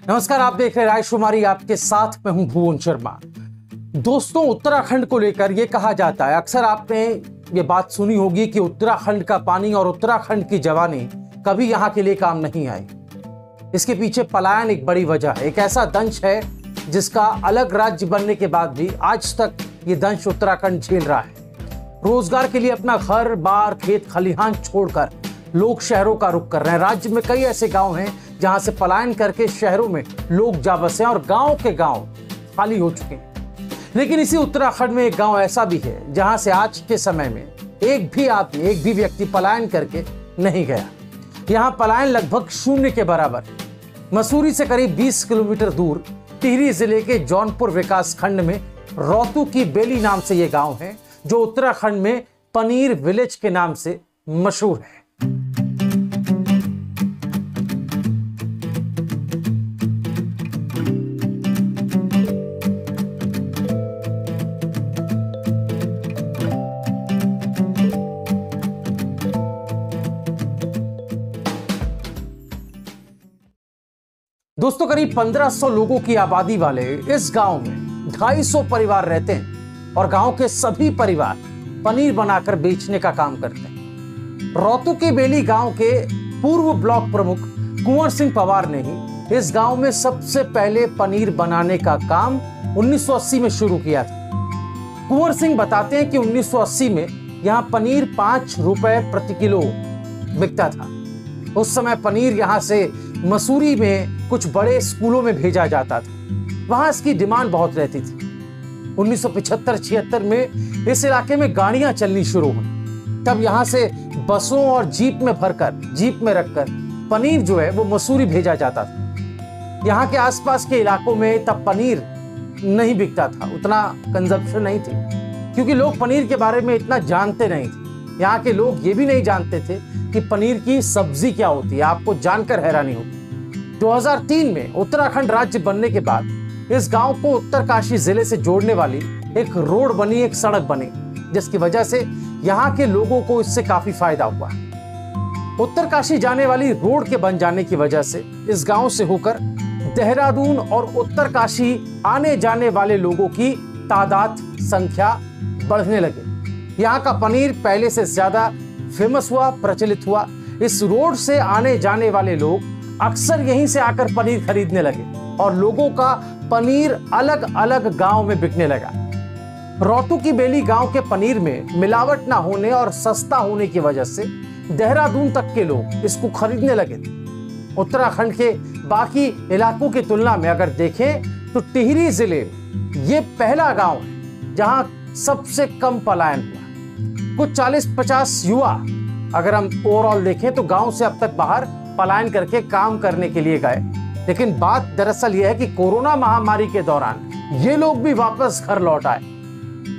नमस्कार, आप देख रहे हैं रायशुमारी, आपके साथ मैं हूं भुवन शर्मा। दोस्तों, उत्तराखंड को लेकर यह कहा जाता है, अक्सर आपने ये बात सुनी होगी कि उत्तराखंड का पानी और उत्तराखंड की जवानी कभी यहां के लिए काम नहीं आई। इसके पीछे पलायन एक बड़ी वजह है। एक ऐसा दंश है जिसका अलग राज्य बनने के बाद भी आज तक ये दंश उत्तराखंड झेल रहा है। रोजगार के लिए अपना घर बार खेत खलिहान छोड़कर लोग शहरों का रुख कर रहे हैं। राज्य में कई ऐसे गांव हैं जहां से पलायन करके शहरों में लोग जा बसे हैं और गांव के गांव खाली हो चुके हैं। लेकिन इसी उत्तराखंड में एक गांव ऐसा भी है जहां से आज के समय में एक भी व्यक्ति पलायन करके नहीं गया। यहां पलायन लगभग शून्य के बराबर। मसूरी से करीब 20 किलोमीटर दूर टिहरी जिले के जौनपुर विकास खंड में रोहतू की बेली नाम से यह गांव है, जो उत्तराखंड में पनीर विलेज के नाम से मशहूर है। दोस्तों, करीब 1500 लोगों की आबादी वाले इस गांव में 250 परिवार रहते हैं और गांव के सभी परिवार पनीर बनाकर बेचने का काम करते हैं। रोहतू के बेली गांव के पूर्व ब्लॉक प्रमुख कुंवर सिंह पवार ने ही इस गांव में सबसे पहले पनीर बनाने का काम 1980 में शुरू किया था। कुंवर सिंह बताते हैं कि 1980 में यहां पनीर 5 रुपए प्रति किलो बिकता था। उस समय पनीर यहां से मसूरी में कुछ बड़े स्कूलों में भेजा जाता था। वहां इसकी डिमांड बहुत रहती थी। 1975-76 में इस इलाके में गाड़ियां चलनी शुरू हुई। तब यहां से बसों और जीप में रखकर पनीर जो है वो मसूरी भेजा जाता था। यहाँ के आसपास के इलाकों में तब पनीर नहीं बिकता था, उतना कंजप्शन नहीं थी, क्योंकि लोग पनीर के बारे में इतना जानते नहीं थे। यहाँ के लोग ये भी नहीं जानते थे कि पनीर की सब्जी क्या होती है। आपको जानकर हैरानी होगी, 2003 में उत्तराखंड राज्य बनने के बाद इस गांव को उत्तरकाशी जिले से जोड़ने वाली एक रोड बनी, एक सड़क बनी, जिसकी वजह से यहाँ के लोगों को इससे काफी फायदा हुआ। उत्तरकाशी जाने वाली रोड के बन जाने की वजह से इस गांव से होकर देहरादून और उत्तरकाशी आने जाने वाले लोगों की तादाद संख्या बढ़ने लगी। यहाँ का पनीर पहले से ज्यादा फेमस हुआ, प्रचलित हुआ। इस रोड से आने जाने वाले लोग अक्सर यहीं से आकर पनीर खरीदने लगे और लोगों का पनीर अलग अलग गांव में बिकने लगा। रोहतू की बेली गांव के पनीर में मिलावट ना होने और सस्ता होने की वजह से देहरादून तक के लोग इसको खरीदने लगे थे। उत्तराखंड के बाकी इलाकों की तुलना में अगर देखें तो टिहरी जिले में ये पहला गांव है जहां सबसे कम पलायन हुआ। कुछ 40-50 युवा अगर हम ओवरऑल देखें तो गांव से अब तक बाहर पलायन करके काम करने के लिए गए। लेकिन बात दरअसल यह है कि कोरोना महामारी के दौरान ये लोग भी वापस घर लौट आए।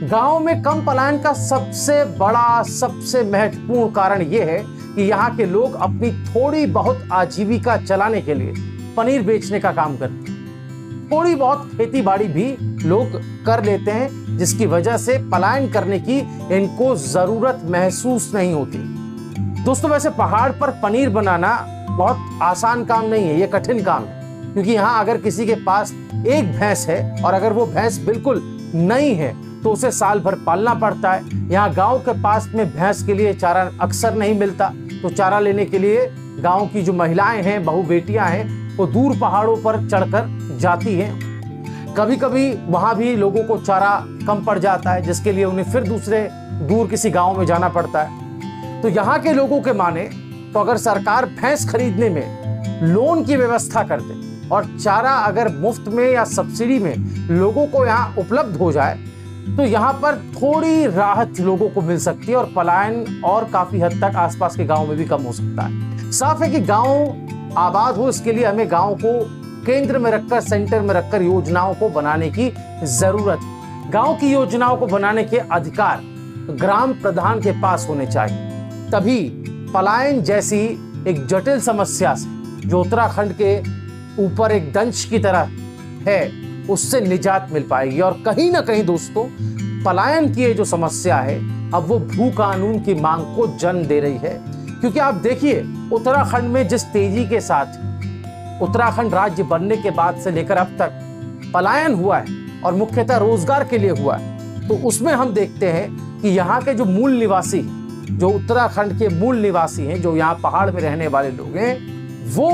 गांव में कम पलायन का सबसे बड़ा, सबसे महत्वपूर्ण कारण यह है कि यहाँ के लोग अपनी थोड़ी बहुत आजीविका चलाने के लिए पनीर बेचने का काम करते हैं। थोड़ी बहुत खेती बाड़ी भी लोग कर लेते हैं, जिसकी वजह से पलायन करने की इनको जरूरत महसूस नहीं होती। दोस्तों, वैसे पहाड़ पर पनीर बनाना बहुत आसान काम नहीं है, ये कठिन काम है, क्योंकि यहाँ अगर किसी के पास एक भैंस है और अगर वो भैंस बिल्कुल नई है तो उसे साल भर पालना पड़ता है। यहाँ गांव के पास में भैंस के लिए चारा अक्सर नहीं मिलता, तो चारा लेने के लिए गांव की जो महिलाएं हैं, बहू बेटियां हैं, वो दूर पहाड़ों पर चढ़कर जाती हैं। कभी कभी वहां भी लोगों को चारा कम पड़ जाता है, जिसके लिए उन्हें फिर दूर किसी गांव में जाना पड़ता है। तो यहाँ के लोगों के माने तो अगर सरकार भैंस खरीदने में लोन की व्यवस्था कर दे और चारा अगर मुफ्त में या सब्सिडी में लोगों को यहाँ उपलब्ध हो जाए तो यहाँ पर थोड़ी राहत लोगों को मिल सकती है और पलायन और काफी हद तक आसपास के गांव में भी कम हो सकता है। साफ है कि गांव आबाद हो, इसके लिए हमें गांव को केंद्र में रखकर, सेंटर में रखकर योजनाओं को बनाने की जरूरत है। गांव की योजनाओं को बनाने के अधिकार ग्राम प्रधान के पास होने चाहिए, तभी पलायन जैसी एक जटिल समस्या से, जो उत्तराखंड के ऊपर एक दंश की तरह है, उससे निजात मिल पाएगी। और कहीं ना कहीं दोस्तों, पलायन की ये जो समस्या है, अब वो भू कानून की मांग को जन्म दे रही है। क्योंकि आप देखिए, उत्तराखंड में जिस तेजी के साथ उत्तराखंड राज्य बनने के बाद से लेकर अब तक पलायन हुआ है और मुख्यतः रोजगार के लिए हुआ है, तो उसमें हम देखते हैं कि यहाँ के जो मूल निवासी, जो उत्तराखंड के मूल निवासी हैं, जो यहाँ पहाड़ में रहने वाले लोग हैं, वो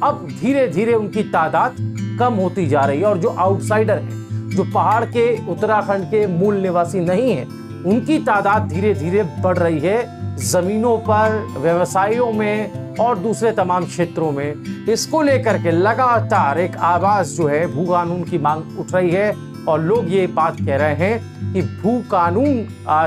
अब धीरे धीरे उनकी तादाद कम होती जा रही है। और जो आउटसाइडर हैं, जो पहाड़ के उत्तराखंड के मूल निवासी नहीं हैं, उनकी तादाद धीरे धीरे बढ़ रही है जमीनों पर, व्यवसायों में और दूसरे तमाम क्षेत्रों में। इसको लेकर के लगातार एक आवाज जो है भू कानून की मांग उठ रही है और लोग ये बात कह रहे हैं कि भू कानून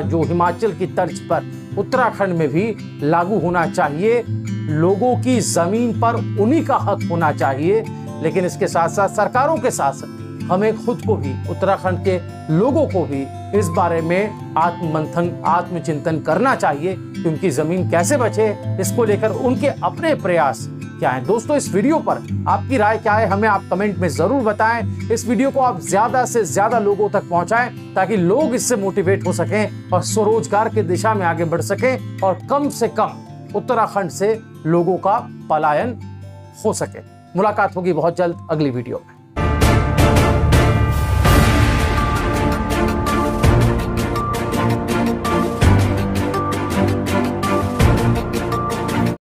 जो हिमाचल की तर्ज पर उत्तराखंड में भी लागू होना चाहिए। लोगों की जमीन पर उन्हीं का हक होना चाहिए। लेकिन इसके साथ साथ सरकारों के साथ साथ हमें खुद को भी, उत्तराखंड के लोगों को भी इस बारे में आत्ममंथन, आत्मचिंतन करना चाहिए कि उनकी जमीन कैसे बचे। इसको लेकर उनके अपने प्रयास क्या है। दोस्तों, इस वीडियो पर आपकी राय क्या है, हमें आप कमेंट में जरूर बताएं। इस वीडियो को आप ज्यादा से ज्यादा लोगों तक पहुंचाएं ताकि लोग इससे मोटिवेट हो सकें और स्वरोजगार की दिशा में आगे बढ़ सकें और कम से कम उत्तराखंड से लोगों का पलायन हो सके। मुलाकात होगी बहुत जल्द अगली वीडियो में।